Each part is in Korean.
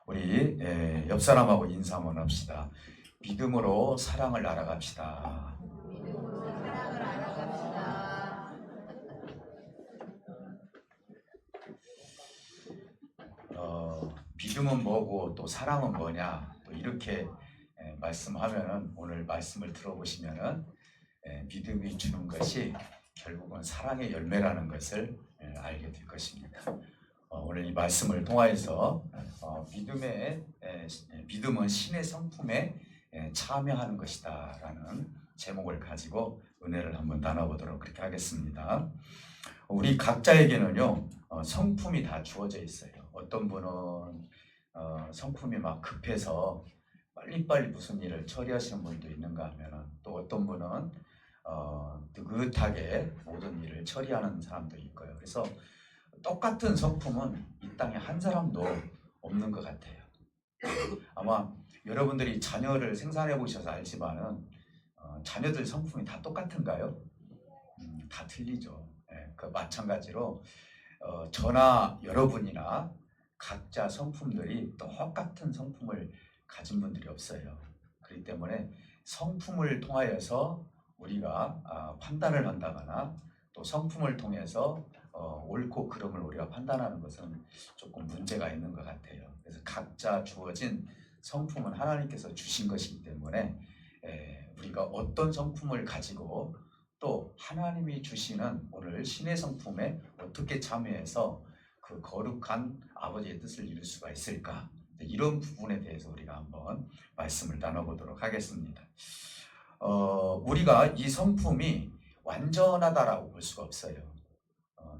우리 옆 사람하고 인사 한번 합시다. 믿음으로 사랑을 알아갑시다. 믿음은 뭐고 또 사랑은 뭐냐, 또 이렇게 말씀하면은, 오늘 말씀을 들어보시면은 믿음이 주는 것이 결국은 사랑의 열매라는 것을 알게 될 것입니다. 오늘 이 말씀을 통하여서 믿음은 신의 성품에 참여하는 것이다 라는 제목을 가지고 은혜를 한번 나눠보도록 그렇게 하겠습니다. 우리 각자에게는요 성품이 다 주어져 있어요. 어떤 분은 성품이 막 급해서 빨리빨리 무슨 일을 처리하시는 분도 있는가 하면, 또 어떤 분은 느긋하게 모든 일을 처리하는 사람도 있고요. 그래서 똑같은 성품은 이 땅에 한 사람도 없는 것 같아요. 아마 여러분들이 자녀를 생산해 보셔서 알지만은 자녀들 성품이 다 똑같은가요? 다 틀리죠. 그 마찬가지로 저나 여러분이나 각자 성품들이 똑같은 성품을 가진 분들이 없어요. 그렇기 때문에 성품을 통하여서 우리가 판단을 한다거나, 또 성품을 통해서 옳고 그름을 우리가 판단하는 것은 조금 문제가 있는 것 같아요. 그래서 각자 주어진 성품은 하나님께서 주신 것이기 때문에 우리가 어떤 성품을 가지고 또 하나님이 주시는 오늘 신의 성품에 어떻게 참여해서 그 거룩한 아버지의 뜻을 이룰 수가 있을까, 이런 부분에 대해서 우리가 한번 말씀을 나눠보도록 하겠습니다. 우리가 이 성품이 완전하다라고 볼 수가 없어요.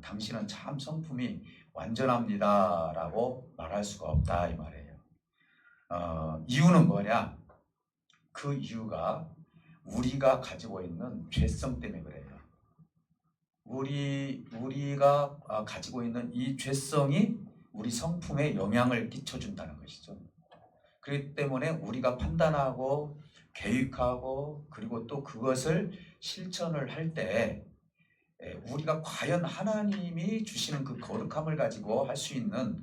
당신은 참 성품이 완전합니다 라고 말할 수가 없다 이 말이에요. 이유는 뭐냐? 그 이유가 우리가 가지고 있는 죄성 때문에 그래요. 우리가 가지고 있는 이 죄성이 우리 성품에 영향을 끼쳐준다는 것이죠. 그렇기 때문에 우리가 판단하고 계획하고 그리고 또 그것을 실천을 할 때 우리가 과연 하나님이 주시는 그 거룩함을 가지고 할 수 있는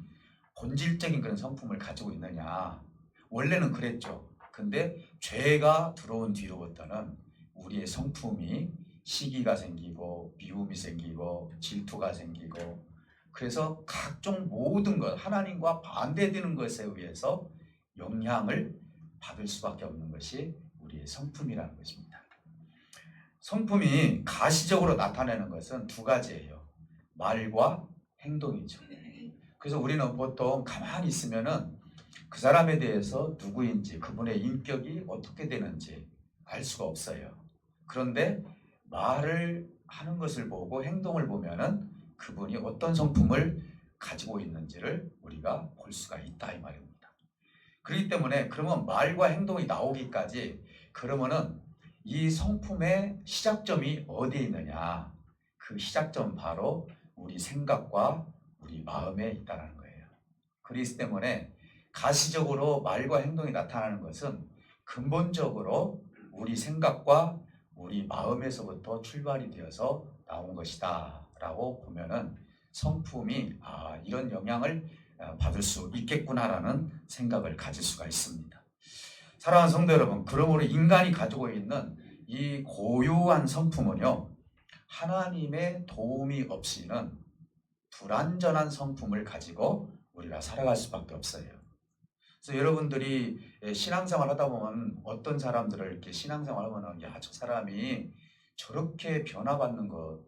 본질적인 그런 성품을 가지고 있느냐. 원래는 그랬죠. 근데 죄가 들어온 뒤로부터는 우리의 성품이 시기가 생기고 미움이 생기고 질투가 생기고, 그래서 각종 모든 것, 하나님과 반대되는 것에 의해서 영향을 받을 수밖에 없는 것이 우리의 성품이라는 것입니다. 성품이 가시적으로 나타내는 것은 두 가지예요. 말과 행동이죠. 그래서 우리는 보통 가만히 있으면은 그 사람에 대해서 누구인지, 그분의 인격이 어떻게 되는지 알 수가 없어요. 그런데 말을 하는 것을 보고 행동을 보면은 그분이 어떤 성품을 가지고 있는지를 우리가 볼 수가 있다 이 말입니다. 그렇기 때문에 그러면 말과 행동이 나오기까지, 그러면은 이 성품의 시작점이 어디에 있느냐? 그 시작점 바로 우리 생각과 우리 마음에 있다는 거예요. 그렇기 때문에 가시적으로 말과 행동이 나타나는 것은 근본적으로 우리 생각과 우리 마음에서부터 출발이 되어서 나온 것이다 라고 보면은 성품이 이런 영향을 받을 수 있겠구나라는 생각을 가질 수가 있습니다. 사랑하는 성도 여러분, 그러므로 인간이 가지고 있는 이 고유한 성품은요, 하나님의 도움이 없이는 불완전한 성품을 가지고 우리가 살아갈 수밖에 없어요. 그래서 여러분들이 신앙생활 하다 보면 어떤 사람들을 이렇게 신앙생활 하면은, 야, 저 사람이 저렇게 변화받는 것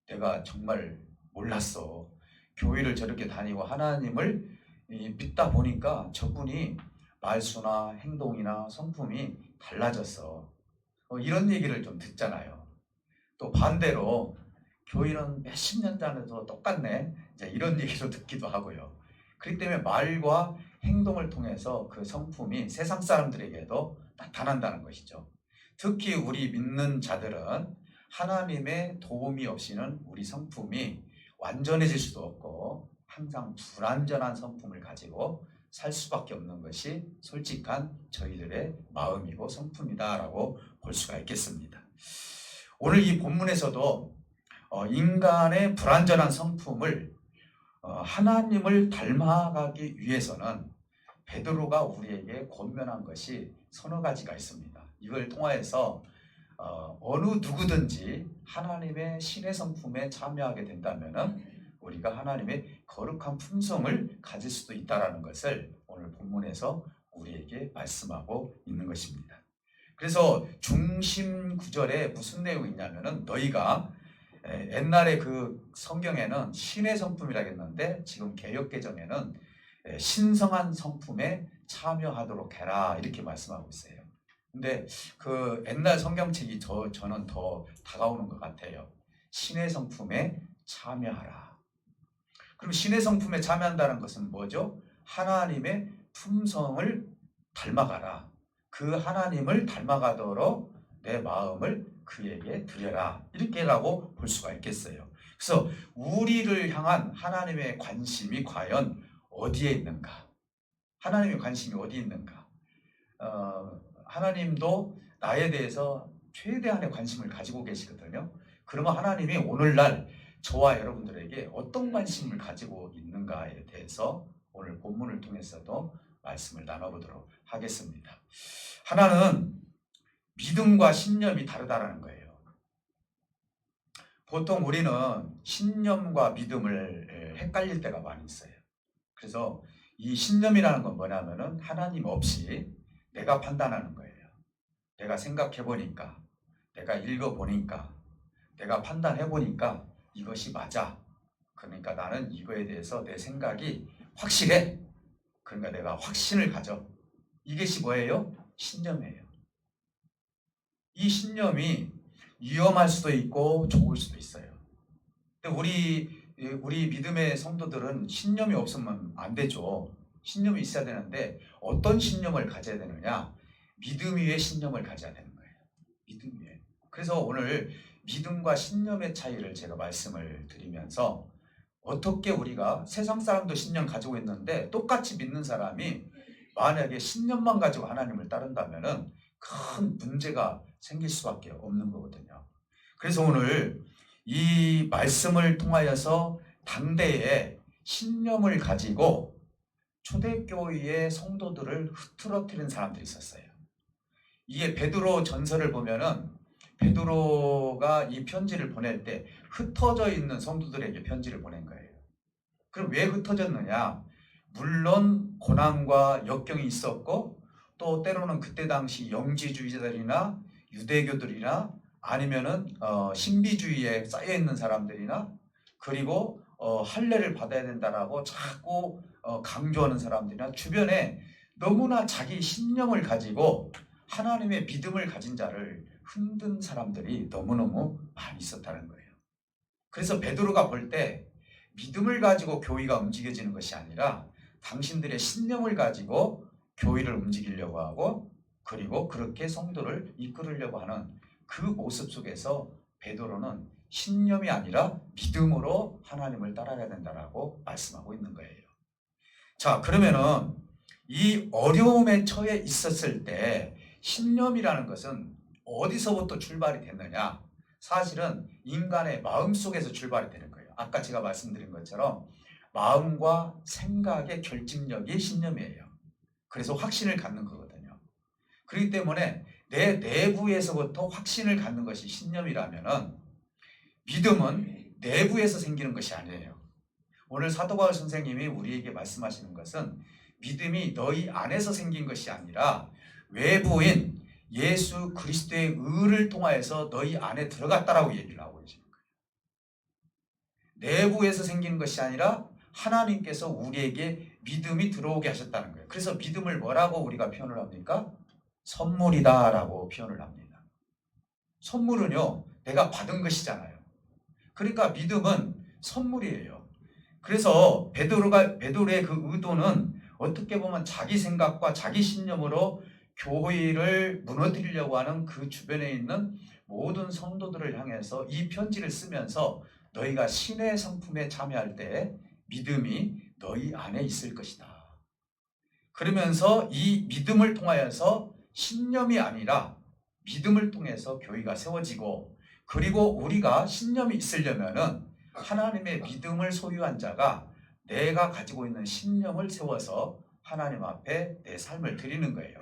내가 정말 몰랐어. 교회를 저렇게 다니고 하나님을 믿다 보니까 저분이 말수나 행동이나 성품이 달라졌어. 이런 얘기를 좀 듣잖아요. 또 반대로 교회는 몇십 년 전에도 똑같네, 이제 이런 얘기도 듣기도 하고요. 그렇기 때문에 말과 행동을 통해서 그 성품이 세상 사람들에게도 나타난다는 것이죠. 특히 우리 믿는 자들은 하나님의 도움이 없이는 우리 성품이 완전해질 수도 없고 항상 불완전한 성품을 가지고 살 수밖에 없는 것이 솔직한 저희들의 마음이고 성품이다라고 볼 수가 있겠습니다. 오늘 이 본문에서도 인간의 불완전한 성품을 하나님을 닮아가기 위해서는 베드로가 우리에게 권면한 것이 서너 가지가 있습니다. 이걸 통하여서 어느 누구든지 하나님의 신의 성품에 참여하게 된다면은 우리가 하나님의 거룩한 품성을 가질 수도 있다라는 것을 오늘 본문에서 우리에게 말씀하고 있는 것입니다. 그래서 중심 구절에 무슨 내용이 있냐면은 너희가 옛날에 그 성경에는 신의 성품이라고 했는데 지금 개역개정에는 신성한 성품에 참여하도록 해라 이렇게 말씀하고 있어요. 근데 그 옛날 성경책이 저는 더 다가오는 것 같아요. 신의 성품에 참여하라. 그럼 신의 성품에 참여한다는 것은 뭐죠? 하나님의 품성을 닮아가라. 그 하나님을 닮아가도록 내 마음을 그에게 드려라. 이렇게라고 볼 수가 있겠어요. 그래서 우리를 향한 하나님의 관심이 과연 어디에 있는가? 하나님의 관심이 어디에 있는가? 하나님도 나에 대해서 최대한의 관심을 가지고 계시거든요. 그러면 하나님이 오늘날 저와 여러분들에게 어떤 관심을 가지고 있는가에 대해서 오늘 본문을 통해서도 말씀을 나눠보도록 하겠습니다. 하나는 믿음과 신념이 다르다는 거예요. 보통 우리는 신념과 믿음을 헷갈릴 때가 많이 있어요. 그래서 이 신념이라는 건 뭐냐면은 하나님 없이 내가 판단하는 거예요. 내가 생각해 보니까, 내가 읽어 보니까, 내가 판단해 보니까 이것이 맞아. 그러니까 나는 이거에 대해서 내 생각이 확실해. 그러니까 내가 확신을 가져. 이것이 뭐예요? 신념이에요. 이 신념이 위험할 수도 있고 좋을 수도 있어요. 근데 우리 믿음의 성도들은 신념이 없으면 안 되죠. 신념이 있어야 되는데 어떤 신념을 가져야 되느냐? 믿음 위에 신념을 가져야 되는 거예요. 믿음 위에. 그래서 오늘 믿음과 신념의 차이를 제가 말씀을 드리면서 어떻게 우리가 세상 사람도 신념 가지고 있는데 똑같이 믿는 사람이 만약에 신념만 가지고 하나님을 따른다면은 큰 문제가 생길 수밖에 없는 거거든요. 그래서 오늘 이 말씀을 통하여서 당대에 신념을 가지고 초대교회의 성도들을 흐트러뜨리는 사람들이 있었어요. 이게 베드로 전서를 보면은 베드로가 이 편지를 보낼 때 흩어져 있는 성도들에게 편지를 보낸 거예요. 그럼 왜 흩어졌느냐? 물론 고난과 역경이 있었고 또 때로는 그때 당시 영지주의자들이나 유대교들이나 아니면은 신비주의에 쌓여 있는 사람들이나 그리고 할례를 받아야 된다라고 자꾸 강조하는 사람들이나 주변에 너무나 자기 신념을 가지고 하나님의 믿음을 가진 자를 흔든 사람들이 너무너무 많이 있었다는 거예요. 그래서 베드로가 볼 때 믿음을 가지고 교회가 움직여지는 것이 아니라 당신들의 신념을 가지고 교회를 움직이려고 하고 그리고 그렇게 성도를 이끌으려고 하는 그 모습 속에서 베드로는 신념이 아니라 믿음으로 하나님을 따라가야 된다라고 말씀하고 있는 거예요. 자, 그러면은 이 어려움에 처해 있었을 때 신념이라는 것은 어디서부터 출발이 됐느냐? 사실은 인간의 마음속에서 출발이 되는 거예요. 아까 제가 말씀드린 것처럼 마음과 생각의 결집력이 신념이에요. 그래서 확신을 갖는 거거든요. 그렇기 때문에 내 내부에서부터 확신을 갖는 것이 신념이라면은 믿음은 내부에서 생기는 것이 아니에요. 오늘 사도 바울 선생님이 우리에게 말씀하시는 것은 믿음이 너희 안에서 생긴 것이 아니라 외부인 예수 그리스도의 의를 통하여서 너희 안에 들어갔다라고 얘기를 하고 계시는 거예요. 내부에서 생기는 것이 아니라 하나님께서 우리에게 믿음이 들어오게 하셨다는 거예요. 그래서 믿음을 뭐라고 우리가 표현을 합니까? 선물이다라고 표현을 합니다. 선물은요, 내가 받은 것이잖아요. 그러니까 믿음은 선물이에요. 그래서 베드로의 그 의도는 어떻게 보면 자기 생각과 자기 신념으로 교회를 무너뜨리려고 하는 그 주변에 있는 모든 성도들을 향해서 이 편지를 쓰면서 너희가 신의 성품에 참여할 때 믿음이 너희 안에 있을 것이다. 그러면서 이 믿음을 통하여서 신념이 아니라 믿음을 통해서 교회가 세워지고 그리고 우리가 신념이 있으려면은 하나님의 믿음을 소유한 자가 내가 가지고 있는 신념을 세워서 하나님 앞에 내 삶을 드리는 거예요.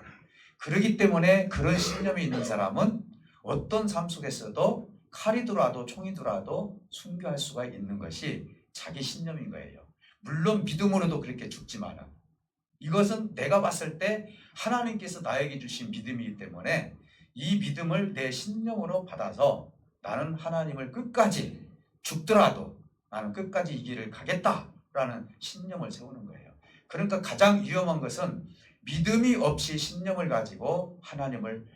그렇기 때문에 그런 신념이 있는 사람은 어떤 삶 속에서도 칼이 들어와도 총이 들어와도 순교할 수가 있는 것이 자기 신념인 거예요. 물론 믿음으로도 그렇게 죽지만 이것은 내가 봤을 때 하나님께서 나에게 주신 믿음이기 때문에 이 믿음을 내 신념으로 받아서 나는 하나님을 끝까지 죽더라도 나는 끝까지 이 길을 가겠다라는 신념을 세우는 거예요. 그러니까 가장 위험한 것은 믿음이 없이 신념을 가지고 하나님을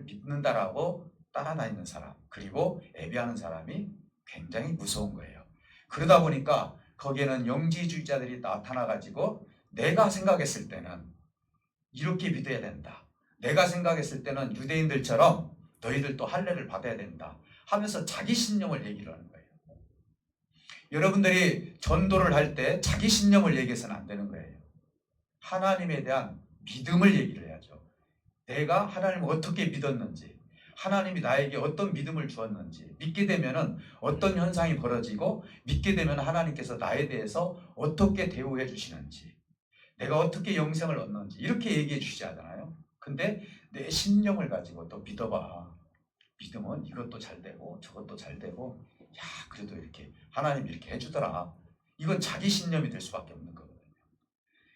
믿는다라고 따라다니는 사람, 그리고 예배하는 사람이 굉장히 무서운 거예요. 그러다 보니까 거기에는 영지주의자들이 나타나가지고 내가 생각했을 때는 이렇게 믿어야 된다. 내가 생각했을 때는 유대인들처럼 너희들도 할례를 받아야 된다 하면서 자기 신념을 얘기를 하는 거예요. 여러분들이 전도를 할 때 자기 신념을 얘기해서는 안 되는 거예요. 하나님에 대한 믿음을 얘기를 해야죠. 내가 하나님을 어떻게 믿었는지, 하나님이 나에게 어떤 믿음을 주었는지, 믿게 되면 어떤 현상이 벌어지고, 믿게 되면 하나님께서 나에 대해서 어떻게 대우해 주시는지, 내가 어떻게 영생을 얻는지 이렇게 얘기해 주시지 않아요. 근데 내 신념을 가지고 또 믿어봐. 믿으면 이것도 잘 되고 저것도 잘 되고, 야 그래도 이렇게 하나님이 이렇게 해주더라. 이건 자기 신념이 될 수밖에 없는 거거든요.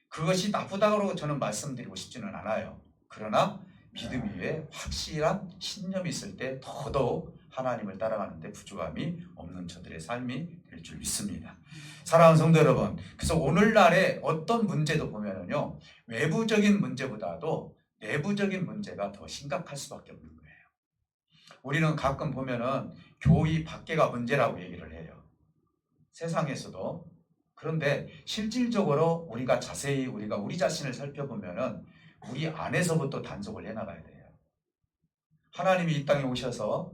그것이 나쁘다고 저는 말씀드리고 싶지는 않아요. 그러나 믿음 위에 확실한 신념이 있을 때 더더욱 하나님을 따라가는데 부족함이 없는 저들의 삶이 될 줄 믿습니다. 사랑하는 성도 여러분, 그래서 오늘날의 어떤 문제도 보면은요, 외부적인 문제보다도 내부적인 문제가 더 심각할 수밖에 없는 거예요. 우리는 가끔 보면은 교회 밖에가 문제라고 얘기를 해요. 세상에서도. 그런데 실질적으로 우리가 자세히 우리 자신을 살펴보면은 우리 안에서부터 단속을 해나가야 돼요. 하나님이 이 땅에 오셔서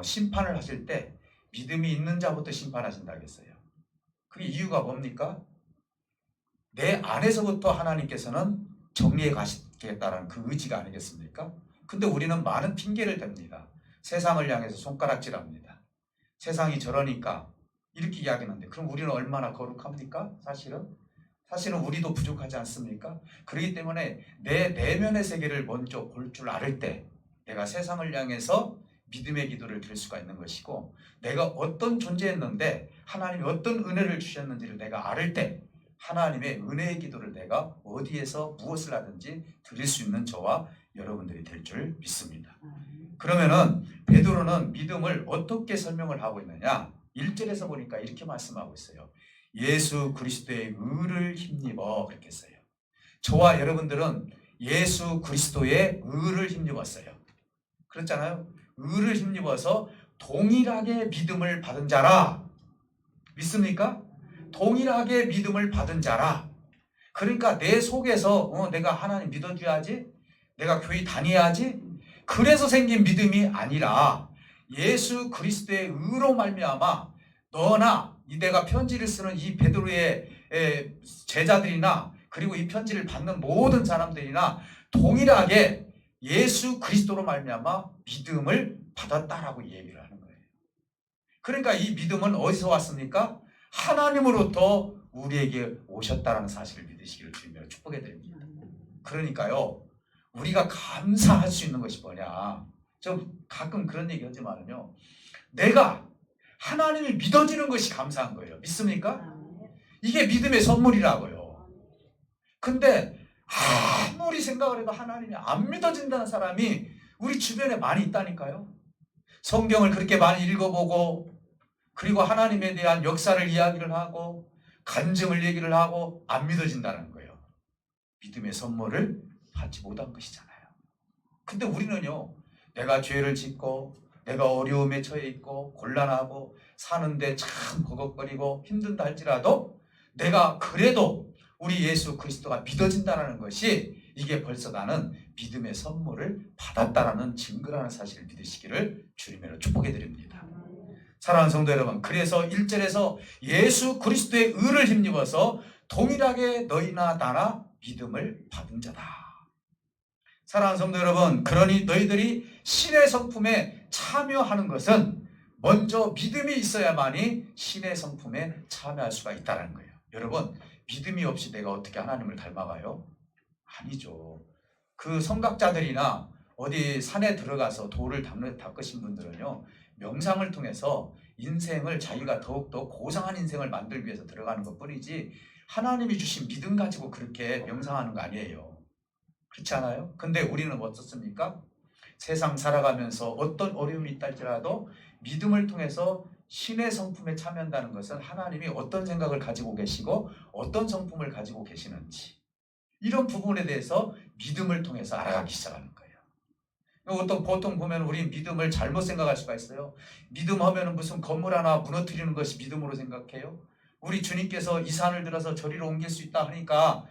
심판을 하실 때 믿음이 있는 자부터 심판하신다 했어요. 그게 이유가 뭡니까? 내 안에서부터 하나님께서는 정리해 가시겠다라는 그 의지가 아니겠습니까? 근데 우리는 많은 핑계를 댑니다. 세상을 향해서 손가락질합니다. 세상이 저러니까 이렇게 이야기하는데, 그럼 우리는 얼마나 거룩합니까? 사실은 우리도 부족하지 않습니까? 그렇기 때문에 내 내면의 세계를 먼저 볼 줄 알을 때 내가 세상을 향해서 믿음의 기도를 드릴 수가 있는 것이고, 내가 어떤 존재였는데 하나님이 어떤 은혜를 주셨는지를 내가 알을 때 하나님의 은혜의 기도를 내가 어디에서 무엇을 하든지 드릴 수 있는 저와 여러분들이 될 줄 믿습니다. 그러면은 베드로는 믿음을 어떻게 설명을 하고 있느냐? 1절에서 보니까 이렇게 말씀하고 있어요. 예수 그리스도의 의를 힘입어, 그렇게 했어요. 저와 여러분들은 예수 그리스도의 의를 힘입었어요. 그렇잖아요. 의를 힘입어서 동일하게 믿음을 받은 자라. 믿습니까? 동일하게 믿음을 받은 자라. 그러니까 내 속에서 내가 하나님 믿어줘야지, 내가 교회 다녀야지, 그래서 생긴 믿음이 아니라 예수 그리스도의 의로 말미암아 너나 내가 편지를 쓰는 이 베드로의 제자들이나 그리고 이 편지를 받는 모든 사람들이나 동일하게 예수 그리스도로 말미암아 믿음을 받았다라고 얘기를 하는 거예요. 그러니까 이 믿음은 어디서 왔습니까? 하나님으로부터 우리에게 오셨다는 사실을 믿으시기를 주님으로 축복해 드립니다. 그러니까요, 우리가 감사할 수 있는 것이 뭐냐? 저 가끔 그런 얘기 하지만요, 내가 하나님이 믿어지는 것이 감사한 거예요. 믿습니까? 이게 믿음의 선물이라고요. 근데 아무리 생각을 해도 하나님이 안 믿어진다는 사람이 우리 주변에 많이 있다니까요. 성경을 그렇게 많이 읽어보고, 그리고 하나님에 대한 역사를 이야기를 하고 간증을 얘기를 하고 안 믿어진다는 거예요. 믿음의 선물을 받지 못한 것이잖아요. 근데 우리는요, 내가 죄를 짓고 내가 어려움에 처해 있고 곤란하고 사는데 참 버벅거리고 힘든다 할지라도 내가 그래도 우리 예수 그리스도가 믿어진다는 것이, 이게 벌써 나는 믿음의 선물을 받았다라는 증거라는 사실을 믿으시기를 주님으로 축복해 드립니다. 사랑하는 성도 여러분, 그래서 1절에서 예수 그리스도의 의를 힘입어서 동일하게 너희나 나나 믿음을 받은 자다. 사랑하는 성도 여러분, 그러니 너희들이 신의 성품에 참여하는 것은 먼저 믿음이 있어야만이 신의 성품에 참여할 수가 있다는 거예요. 여러분, 믿음이 없이 내가 어떻게 하나님을 닮아가요? 아니죠. 그 성각자들이나 어디 산에 들어가서 돌을 닦으신 분들은요, 명상을 통해서 인생을 자기가 더욱더 고상한 인생을 만들기 위해서 들어가는 것 뿐이지 하나님이 주신 믿음 가지고 그렇게 명상하는 거 아니에요. 그렇지 않아요? 근데 우리는 어떻습니까? 세상 살아가면서 어떤 어려움이 있다 할지라도 믿음을 통해서 신의 성품에 참여한다는 것은 하나님이 어떤 생각을 가지고 계시고 어떤 성품을 가지고 계시는지 이런 부분에 대해서 믿음을 통해서 알아가기 시작하는 거예요. 보통 보면 우리 믿음을 잘못 생각할 수가 있어요. 믿음 하면은 무슨 건물 하나 무너뜨리는 것이 믿음으로 생각해요. 우리 주님께서 이 산을 들어서 저리로 옮길 수 있다 하니까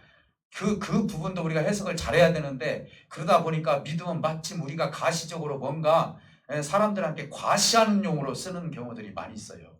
그 부분도 우리가 해석을 잘해야 되는데, 그러다 보니까 믿음은 마침 우리가 가시적으로 뭔가 사람들한테 과시하는 용으로 쓰는 경우들이 많이 있어요.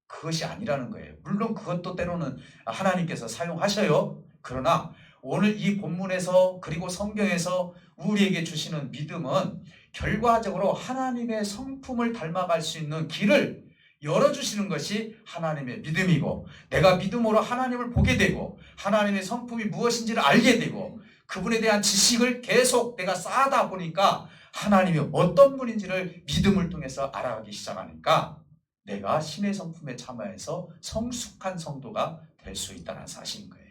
그것이 아니라는 거예요. 물론 그것도 때로는 하나님께서 사용하셔요. 그러나 오늘 이 본문에서 그리고 성경에서 우리에게 주시는 믿음은 결과적으로 하나님의 성품을 닮아갈 수 있는 길을 열어주시는 것이 하나님의 믿음이고, 내가 믿음으로 하나님을 보게 되고 하나님의 성품이 무엇인지를 알게 되고 그분에 대한 지식을 계속 내가 쌓아다 보니까 하나님이 어떤 분인지를 믿음을 통해서 알아가기 시작하니까 내가 신의 성품에 참여해서 성숙한 성도가 될 수 있다는 사실인 거예요.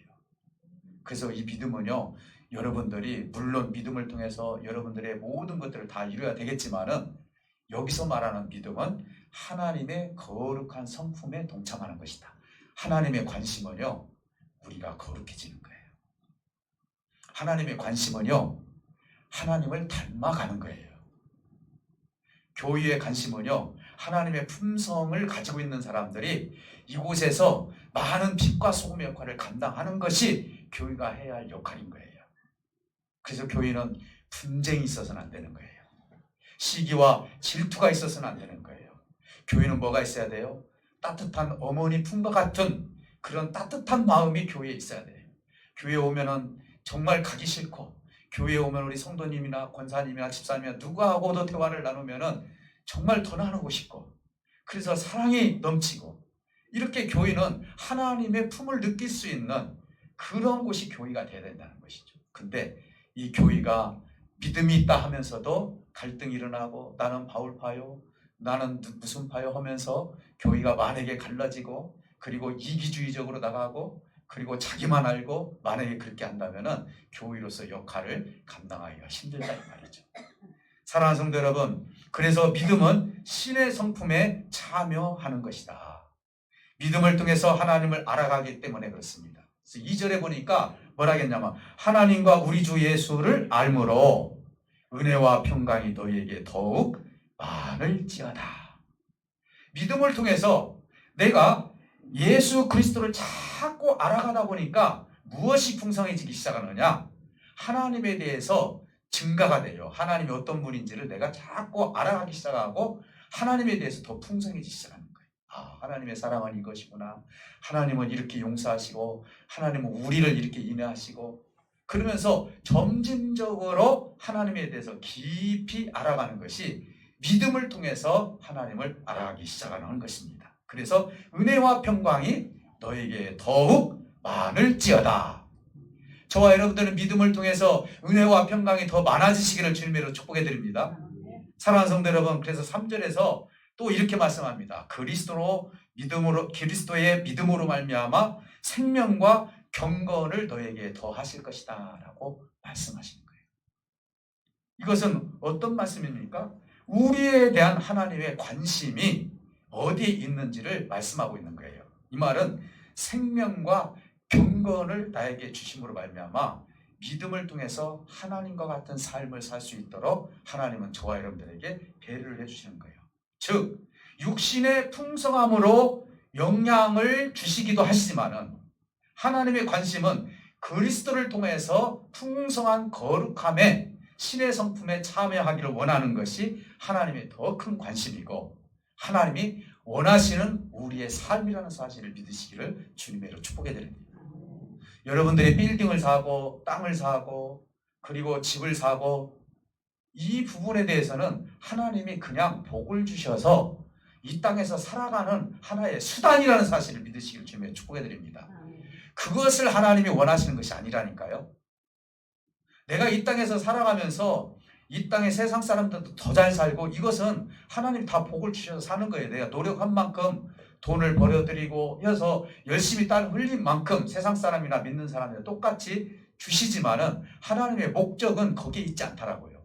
그래서 이 믿음은요, 여러분들이 물론 믿음을 통해서 여러분들의 모든 것들을 다 이루어야 되겠지만은 여기서 말하는 믿음은 하나님의 거룩한 성품에 동참하는 것이다. 하나님의 관심은요, 우리가 거룩해지는 거예요. 하나님의 관심은요, 하나님을 닮아가는 거예요. 교회의 관심은요, 하나님의 품성을 가지고 있는 사람들이 이곳에서 많은 빛과 소금의 역할을 감당하는 것이 교회가 해야 할 역할인 거예요. 그래서 교회는 분쟁이 있어서는 안 되는 거예요. 시기와 질투가 있어서는 안 되는 거예요. 교회는 뭐가 있어야 돼요? 따뜻한 어머니 품과 같은 그런 따뜻한 마음이 교회에 있어야 돼요. 교회에 오면은 정말 가기 싫고, 교회에 오면 우리 성도님이나 권사님이나 집사님이나 누구하고도 대화를 나누면은 정말 더 나누고 싶고, 그래서 사랑이 넘치고, 이렇게 교회는 하나님의 품을 느낄 수 있는 그런 곳이 교회가 되어야 된다는 것이죠. 근데 이 교회가 믿음이 있다 하면서도 갈등이 일어나고, 나는 바울파요, 나는 무슨 파요 하면서 교회가 만약에 갈라지고, 그리고 이기주의적으로 나가고, 그리고 자기만 알고 만약에 그렇게 한다면은 교회로서 역할을 감당하기가 힘들다 이 말이죠. 사랑하는 성도 여러분, 그래서 믿음은 신의 성품에 참여하는 것이다. 믿음을 통해서 하나님을 알아가기 때문에 그렇습니다. 그래서 2절에 보니까 뭐라 했냐면, 하나님과 우리 주 예수를 알므로 은혜와 평강이 너희에게 더욱 많을지어다. 믿음을 통해서 내가 예수 그리스도를 자꾸 알아가다 보니까 무엇이 풍성해지기 시작하느냐? 하나님에 대해서 증가가 돼요. 하나님이 어떤 분인지를 내가 자꾸 알아가기 시작하고 하나님에 대해서 더 풍성해지기 시작하는 거예요. 아, 하나님의 사랑은 이것이구나. 하나님은 이렇게 용서하시고, 하나님은 우리를 이렇게 인내하시고, 그러면서 점진적으로 하나님에 대해서 깊이 알아가는 것이 믿음을 통해서 하나님을 알아가기 시작하는 것입니다. 그래서 은혜와 평강이 너에게 더욱 많을지어다. 저와 여러분들은 믿음을 통해서 은혜와 평강이 더 많아지시기를 주님으로 축복해 드립니다. 사랑하는 성도 여러분, 그래서 3절에서 또 이렇게 말씀합니다. 그리스도의 믿음으로 말미암아 생명과 경건을 너에게 더 하실 것이다 라고 말씀하시는 거예요. 이것은 어떤 말씀입니까? 우리에 대한 하나님의 관심이 어디에 있는지를 말씀하고 있는 거예요. 이 말은 생명과 경건을 나에게 주심으로 말미암아 믿음을 통해서 하나님과 같은 삶을 살 수 있도록 하나님은 저와 여러분들에게 배려를 해주시는 거예요. 즉 육신의 풍성함으로 영향을 주시기도 하시지만은 하나님의 관심은 그리스도를 통해서 풍성한 거룩함에 신의 성품에 참여하기를 원하는 것이 하나님의 더 큰 관심이고, 하나님이 원하시는 우리의 삶이라는 사실을 믿으시기를 주님으로 축복해 드립니다. 여러분들이 빌딩을 사고 땅을 사고 그리고 집을 사고 이 부분에 대해서는 하나님이 그냥 복을 주셔서 이 땅에서 살아가는 하나의 수단이라는 사실을 믿으시기를 주님으로 축복해 드립니다. 그것을 하나님이 원하시는 것이 아니라니까요. 내가 이 땅에서 살아가면서 이 땅의 세상 사람들도 더 잘 살고 이것은 하나님 다 복을 주셔서 사는 거예요. 내가 노력한 만큼 돈을 벌어들이고 해서 열심히 땀 흘린 만큼 세상 사람이나 믿는 사람이나 똑같이 주시지만은 하나님의 목적은 거기에 있지 않다라고요.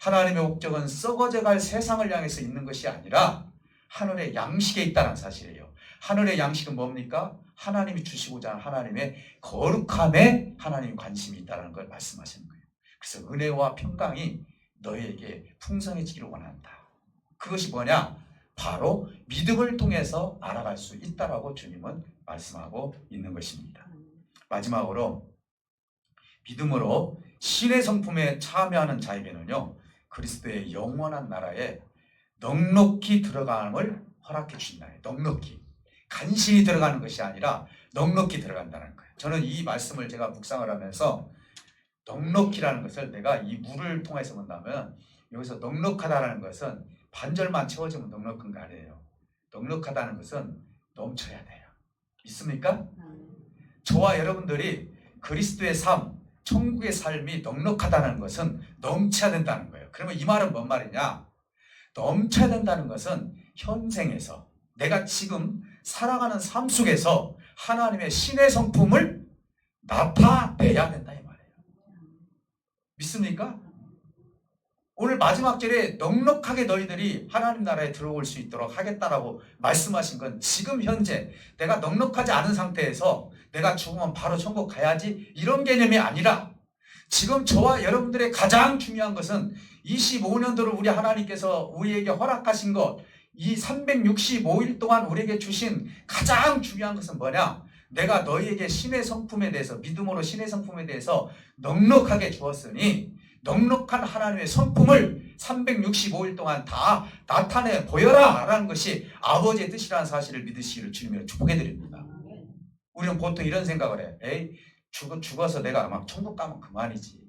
하나님의 목적은 썩어져갈 세상을 향해서 있는 것이 아니라 하늘의 양식에 있다는 사실이에요. 하늘의 양식은 뭡니까? 하나님이 주시고자 하는 하나님의 거룩함에 하나님이 관심이 있다는 걸 말씀하시는 거예요. 그래서 은혜와 평강이 너희에게 풍성해지기를 원한다. 그것이 뭐냐? 바로 믿음을 통해서 알아갈 수 있다라고 주님은 말씀하고 있는 것입니다. 마지막으로 믿음으로 신의 성품에 참여하는 자에게는요, 그리스도의 영원한 나라에 넉넉히 들어감을 허락해 주신다. 넉넉히. 간신히 들어가는 것이 아니라 넉넉히 들어간다는 거예요. 저는 이 말씀을 제가 묵상을 하면서 넉넉히라는 것을 내가 이 물을 통해서 본다면 여기서 넉넉하다는 것은 반절만 채워지면 넉넉한 거 아니에요. 넉넉하다는 것은 넘쳐야 돼요. 있습니까? 저와 여러분들이 그리스도의 삶, 천국의 삶이 넉넉하다는 것은 넘쳐야 된다는 거예요. 그러면 이 말은 뭔 말이냐? 넘쳐야 된다는 것은 현생에서 내가 지금 살아가는 삶 속에서 하나님의 신의 성품을 나타내야 된다 이 말이에요. 믿습니까? 오늘 마지막 절에 넉넉하게 너희들이 하나님 나라에 들어올 수 있도록 하겠다라고 말씀하신 건 지금 현재 내가 넉넉하지 않은 상태에서 내가 죽으면 바로 천국 가야지 이런 개념이 아니라 지금 저와 여러분들의 가장 중요한 것은 25년도를 우리 하나님께서 우리에게 허락하신 것, 이 365일 동안 우리에게 주신 가장 중요한 것은 뭐냐? 내가 너희에게 신의 성품에 대해서 믿음으로 신의 성품에 대해서 넉넉하게 주었으니 넉넉한 하나님의 성품을 365일 동안 다 나타내 보여라 라는 것이 아버지의 뜻이라는 사실을 믿으시기를 주님으로 축복해 드립니다. 우리는 보통 이런 생각을 해. 에이, 죽어서 내가 막 천국 가면 그만이지.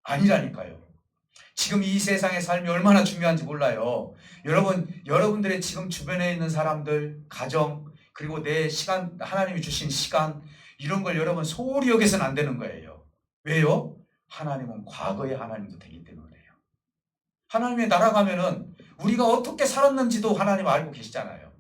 아니라니까요. 지금 이 세상의 삶이 얼마나 중요한지 몰라요. 여러분들의 지금 주변에 있는 사람들, 가정, 그리고 내 시간, 하나님이 주신 시간, 이런 걸 여러분 소홀히 여겨서는 안 되는 거예요. 왜요? 하나님은 과거의 하나님도 되기 때문에요. 하나님의 나라 가면은 우리가 어떻게 살았는지도 하나님 알고 계시잖아요.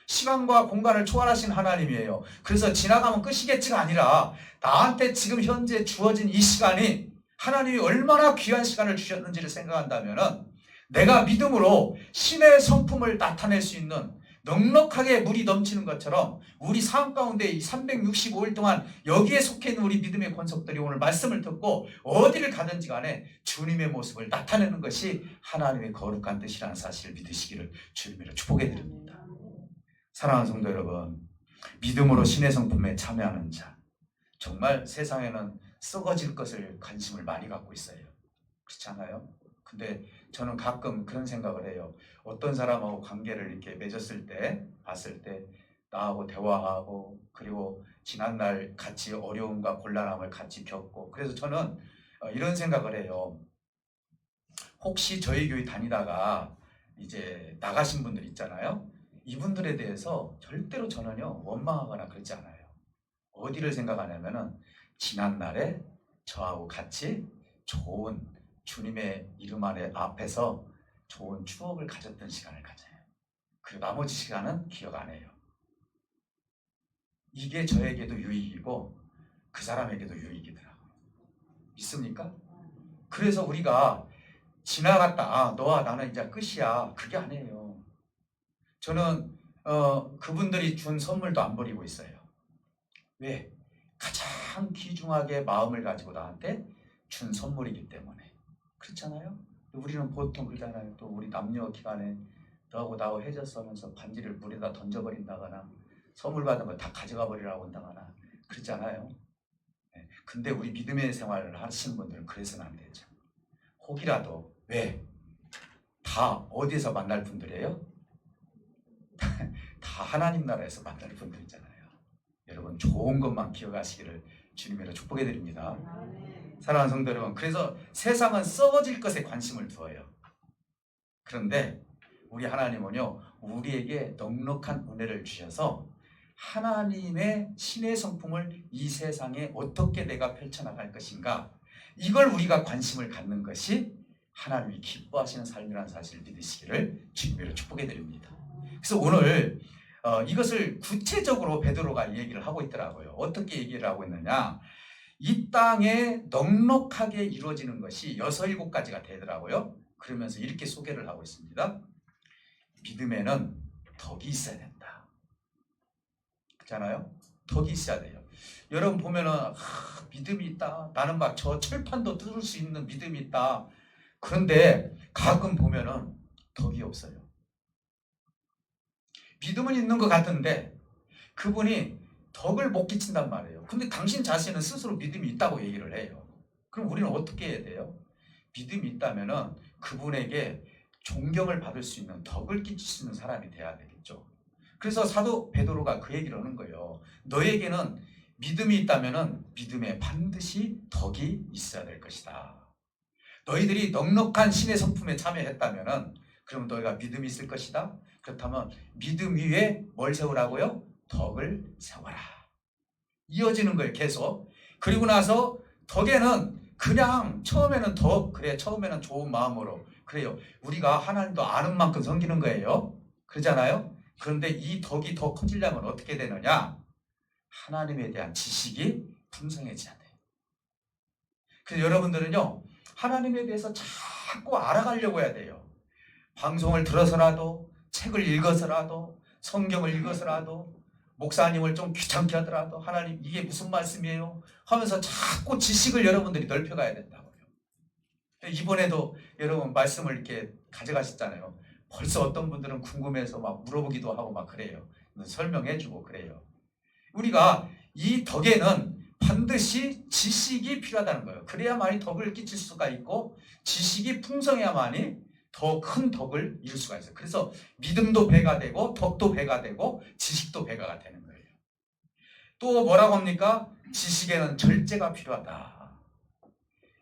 시간과 공간을 초월하신 하나님이에요. 그래서 지나가면 끝이겠지가 아니라 나한테 지금 현재 주어진 이 시간이 하나님이 얼마나 귀한 시간을 주셨는지를 생각한다면은 내가 믿음으로 신의 성품을 나타낼 수 있는 넉넉하게 물이 넘치는 것처럼 우리 삶 가운데 이 365일 동안 여기에 속해 있는 우리 믿음의 권속들이 오늘 말씀을 듣고 어디를 가든지 간에 주님의 모습을 나타내는 것이 하나님의 거룩한 뜻이라는 사실을 믿으시기를 주님으로 축복해 드립니다. 사랑하는 성도 여러분, 믿음으로 신의 성품에 참여하는 자, 정말 세상에는 썩어질 것을 관심을 많이 갖고 있어요. 그렇지 않아요? 근데 저는 가끔 그런 생각을 해요. 어떤 사람하고 관계를 이렇게 맺었을 때, 봤을 때 나하고 대화하고 그리고 지난날 같이 어려움과 곤란함을 같이 겪고 그래서 저는 이런 생각을 해요. 혹시 저희 교회 다니다가 이제 나가신 분들 있잖아요. 이분들에 대해서 절대로 저는요 원망하거나 그러지 않아요. 어디를 생각하냐면은 지난날에 저하고 같이 좋은 주님의 이름 안에 앞에서 좋은 추억을 가졌던 시간을 가져요. 그리고 나머지 시간은 기억 안 해요. 이게 저에게도 유익이고 그 사람에게도 유익이더라고요. 믿습니까? 그래서 우리가 지나갔다 너와 나는 이제 끝이야 그게 아니에요. 저는 그분들이 준 선물도 안 버리고 있어요. 왜? 가장 귀중하게 마음을 가지고 나한테 준 선물이기 때문에. 그렇잖아요? 우리는 보통 그러잖아요. 또 우리 남녀 기간에 너하고 나하고 헤어졌어 하면서 반지를 물에다 던져버린다거나 선물 받은 거 다 가져가 버리라고 한다거나 그렇잖아요. 네. 근데 우리 믿음의 생활을 하시는 분들은 그래서는 안 되죠. 혹이라도 왜? 다 어디에서 만날 분들이에요? 다 하나님 나라에서 만날 분들이잖아요. 여러분 좋은 것만 기억하시기를 주님으로 축복해 드립니다. 사랑하는 성도 여러분, 그래서 세상은 썩어질 것에 관심을 두어요. 그런데 우리 하나님은요 우리에게 넉넉한 은혜를 주셔서 하나님의 신의 성품을 이 세상에 어떻게 내가 펼쳐나갈 것인가, 이걸 우리가 관심을 갖는 것이 하나님이 기뻐하시는 삶이라는 사실을 믿으시기를 주님으로 축복해 드립니다. 그래서 오늘 이것을 구체적으로 베드로가 얘기를 하고 있더라고요. 어떻게 얘기를 하고 있느냐, 이 땅에 넉넉하게 이루어지는 것이 6, 7가지가 되더라고요. 그러면서 이렇게 소개를 하고 있습니다. 믿음에는 덕이 있어야 된다. 그렇잖아요? 덕이 있어야 돼요. 여러분 보면은 믿음이 있다. 나는 막 저 철판도 뚫을 수 있는 믿음이 있다. 그런데 가끔 보면은 덕이 없어요. 믿음은 있는 것 같은데 그분이 덕을 못 끼친단 말이에요. 근데 당신 자신은 스스로 믿음이 있다고 얘기를 해요. 그럼 우리는 어떻게 해야 돼요? 믿음이 있다면은 그분에게 존경을 받을 수 있는 덕을 끼칠 수 있는 사람이 돼야 되겠죠. 그래서 사도 베드로가 그 얘기를 하는 거예요. 너에게는 믿음이 있다면은 믿음에 반드시 덕이 있어야 될 것이다. 너희들이 넉넉한 신의 성품에 참여했다면은 그러면 너희가 믿음이 있을 것이다. 그렇다면 믿음 위에 뭘 세우라고요? 덕을 세워라. 이어지는 거예요, 계속. 그리고 나서 덕에는 그냥 처음에는 그래, 처음에는 좋은 마음으로 그래요. 우리가 하나님도 아는 만큼 섬기는 거예요. 그러잖아요. 그런데 이 덕이 더 커지려면 어떻게 되느냐? 하나님에 대한 지식이 풍성해져야 돼요. 그래서 여러분들은요, 하나님에 대해서 자꾸 알아가려고 해야 돼요. 방송을 들어서라도, 책을 읽어서라도, 성경을 읽어서라도, 목사님을 좀 귀찮게 하더라도 하나님 이게 무슨 말씀이에요? 하면서 자꾸 지식을 여러분들이 넓혀가야 된다고요. 이번에도 여러분 말씀을 이렇게 가져가셨잖아요. 벌써 어떤 분들은 궁금해서 막 물어보기도 하고 막 그래요. 설명해주고 그래요. 우리가 이 덕에는 반드시 지식이 필요하다는 거예요. 그래야만이 덕을 끼칠 수가 있고 지식이 풍성해야만이 더 큰 덕을 이룰 수가 있어요. 그래서 믿음도 배가 되고 덕도 배가 되고 지식도 배가 되는 거예요. 또 뭐라고 합니까? 지식에는 절제가 필요하다.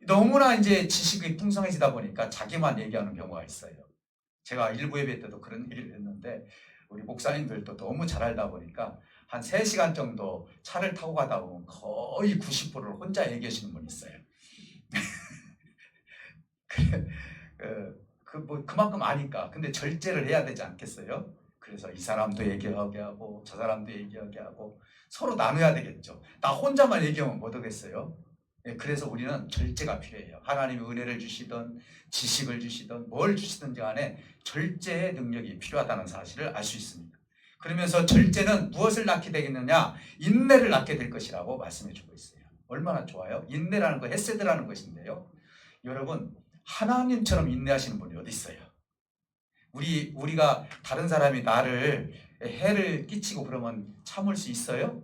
너무나 이제 지식이 풍성해지다 보니까 자기만 얘기하는 경우가 있어요. 제가 일부 예배 때도 그런 얘기를 했는데 우리 목사님들도 너무 잘 알다 보니까 한 3시간 정도 차를 타고 가다 보면 거의 90%를 혼자 얘기하시는 분이 있어요. 그만큼 아니까. 근데 절제를 해야 되지 않겠어요? 그래서 이 사람도 얘기하게 하고 저 사람도 얘기하게 하고 서로 나눠야 되겠죠. 나 혼자만 얘기하면 못 하겠어요? 그래서 우리는 절제가 필요해요. 하나님이 은혜를 주시든 지식을 주시든 뭘 주시든지 간에 절제의 능력이 필요하다는 사실을 알 수 있습니다. 그러면서 절제는 무엇을 낳게 되겠느냐? 인내를 낳게 될 것이라고 말씀해 주고 있어요. 얼마나 좋아요? 인내라는 거 헤세드라는 것인데요. 여러분 하나님처럼 인내하시는 분이 어디 있어요? 우리가 다른 사람이 나를 해를 끼치고 그러면 참을 수 있어요?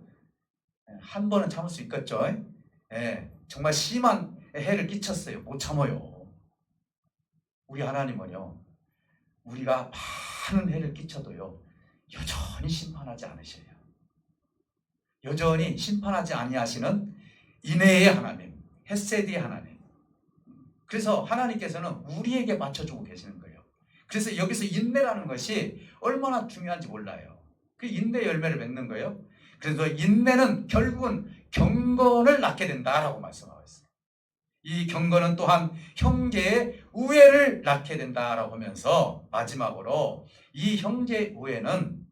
한 번은 참을 수 있겠죠? 정말 심한 해를 끼쳤어요. 못 참아요. 우리 하나님은요, 우리가 많은 해를 끼쳐도요, 여전히 심판하지 않으셔요. 여전히 심판하지 아니하시는 인애의 하나님, 헤세드의 하나님. 그래서 하나님께서는 우리에게 맞춰주고 계시는 거예요. 그래서 여기서 인내라는 것이 얼마나 중요한지 몰라요. 그 인내 열매를 맺는 거예요. 그래서 인내는 결국은 경건을 낳게 된다라고 말씀하고 있어요. 이 경건은 또한 형제의 우애를 낳게 된다라고 하면서 마지막으로 이 형제의 우애는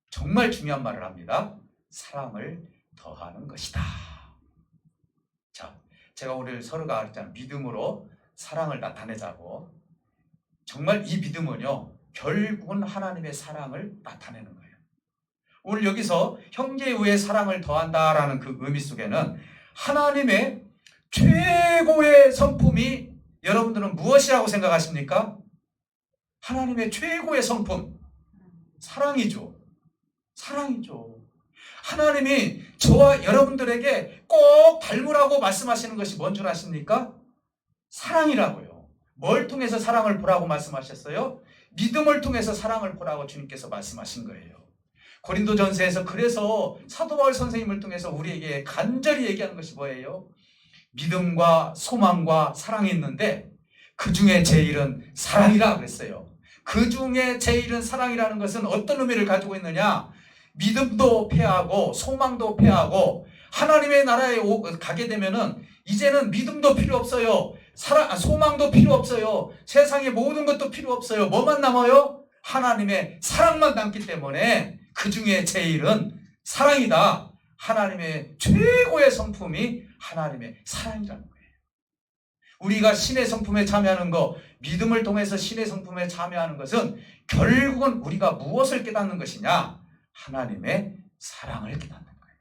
정말 중요한 말을 합니다. 사랑을 더하는 것이다. 자, 제가 오늘 서로가 그랬잖아요. 믿음으로 사랑을 나타내자고. 정말 이 믿음은요, 결국은 하나님의 사랑을 나타내는 거예요. 오늘 여기서 형제 외에 사랑을 더한다라는 그 의미 속에는 하나님의 최고의 성품이 여러분들은 무엇이라고 생각하십니까? 하나님의 최고의 성품, 사랑이죠. 사랑이죠. 하나님이 저와 여러분들에게 꼭 닮으라고 말씀하시는 것이 뭔 줄 아십니까? 사랑이라고요. 뭘 통해서 사랑을 보라고 말씀하셨어요? 믿음을 통해서 사랑을 보라고 주님께서 말씀하신 거예요. 고린도전서에서 그래서 사도 바울 선생님을 통해서 우리에게 간절히 얘기하는 것이 뭐예요? 믿음과 소망과 사랑이 있는데 그 중에 제일은 사랑이라 그랬어요. 그 중에 제일은 사랑이라는 것은 어떤 의미를 가지고 있느냐? 믿음도 패하고 소망도 패하고 하나님의 나라에 가게 되면은 이제는 믿음도 필요 없어요. 소망도 필요 없어요. 세상의 모든 것도 필요 없어요. 뭐만 남아요? 하나님의 사랑만 남기 때문에 그 중에 제일은 사랑이다. 하나님의 최고의 성품이 하나님의 사랑이라는 거예요. 우리가 신의 성품에 참여하는 것, 믿음을 통해서 신의 성품에 참여하는 것은 결국은 우리가 무엇을 깨닫는 것이냐? 하나님의 사랑을 깨닫는 거예요.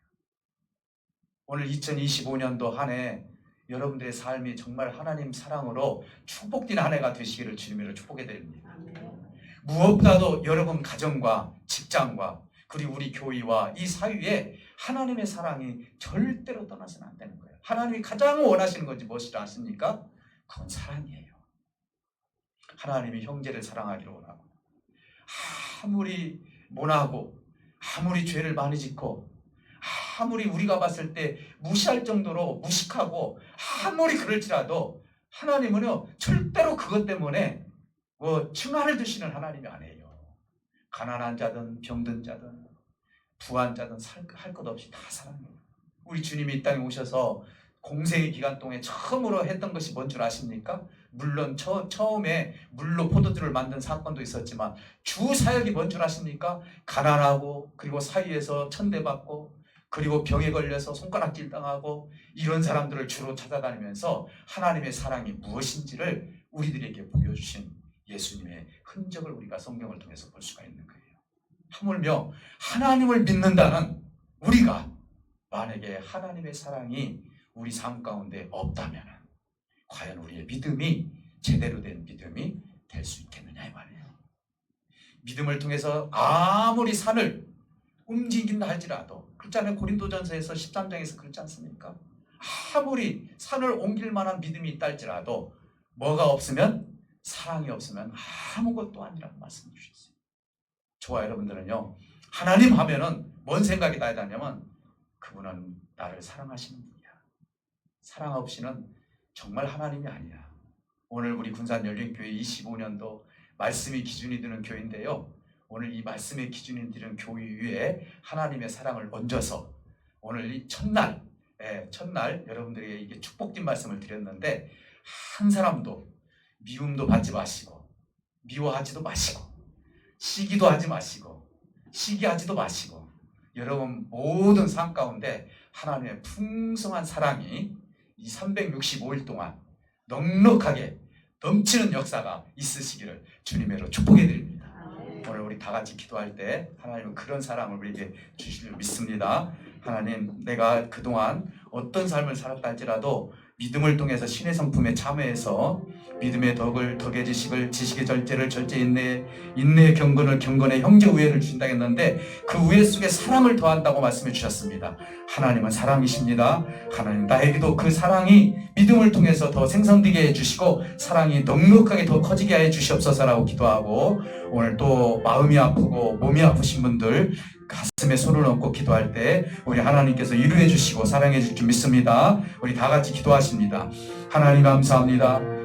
오늘 2025년도 한 해 여러분들의 삶이 정말 하나님 사랑으로 축복된 한 해가 되시기를 주님으로 축복해 드립니다. 무엇보다도 여러분 가정과 직장과 그리고 우리 교회와 이 사회에 하나님의 사랑이 절대로 떠나서는 안 되는 거예요. 하나님이 가장 원하시는 것이 무엇이라 하십니까? 그건 사랑이에요. 하나님이 형제를 사랑하기를 원하고 아무리 모나고 아무리 죄를 많이 짓고 아무리 우리가 봤을 때 무시할 정도로 무식하고 아무리 그럴지라도 하나님은요 절대로 그것 때문에 층하를 드시는 하나님이 아니에요. 가난한 자든 병든 자든 부한 자든 할 것 없이 다 사랑해요. 우리 주님이 이 땅에 오셔서 공생의 기간 동안에 처음으로 했던 것이 뭔 줄 아십니까? 물론 처음에 물로 포도주를 만든 사건도 있었지만 주 사역이 뭔 줄 아십니까? 가난하고 그리고 사회에서 천대받고 그리고 병에 걸려서 손가락질 당하고 이런 사람들을 주로 찾아다니면서 하나님의 사랑이 무엇인지를 우리들에게 보여주신 예수님의 흔적을 우리가 성경을 통해서 볼 수가 있는 거예요. 하물며 하나님을 믿는다는 우리가 만약에 하나님의 사랑이 우리 삶 가운데 없다면 과연 우리의 믿음이 제대로 된 믿음이 될 수 있겠느냐 이 말이에요. 믿음을 통해서 아무리 산을 움직인다 할지라도 그렇잖아요. 고린도전서에서 13장에서 그렇지 않습니까? 아무리 산을 옮길 만한 믿음이 있다 할지라도 뭐가 없으면 사랑이 없으면 아무것도 아니라는 말씀을 주셨어요. 저와 여러분들은요 하나님 하면은 뭔 생각이 나야 되냐면 그분은 나를 사랑하시는 분이야. 사랑 없이는 정말 하나님이 아니야. 오늘 우리 군산 열린교회 25년도 말씀이 기준이 되는 교회인데요. 오늘 이 말씀의 기준이 되는 교회 위에 하나님의 사랑을 얹어서 오늘 이 첫날 여러분들에게 이게 축복된 말씀을 드렸는데 한 사람도 미움도 받지 마시고 미워하지도 마시고 시기도 하지 마시고 시기하지도 마시고 여러분 모든 삶 가운데 하나님의 풍성한 사랑이 이 365일 동안 넉넉하게 넘치는 역사가 있으시기를 주님으로 축복해 드립니다. 오늘 우리 다 같이 기도할 때 하나님은 그런 사랑을 우리에게 주실 줄 믿습니다. 하나님, 내가 그동안 어떤 삶을 살았다 할지라도 믿음을 통해서 신의 성품에 참여해서 믿음의 덕의 지식의 절제를 절제 인내의 경건의 형제 우애를 주신다 했는데 그 우애 속에 사랑을 더한다고 말씀해 주셨습니다. 하나님은 사랑이십니다. 하나님 나에게도 그 사랑이 믿음을 통해서 더 생성되게 해주시고 사랑이 넉넉하게 더 커지게 해 주시옵소서라고 기도하고 오늘 또 마음이 아프고 몸이 아프신 분들 가슴에 손을 얹고 기도할 때 우리 하나님께서 이루해 주시고 사랑해 줄 줄 믿습니다. 우리 다 같이 기도하십니다. 하나님 감사합니다.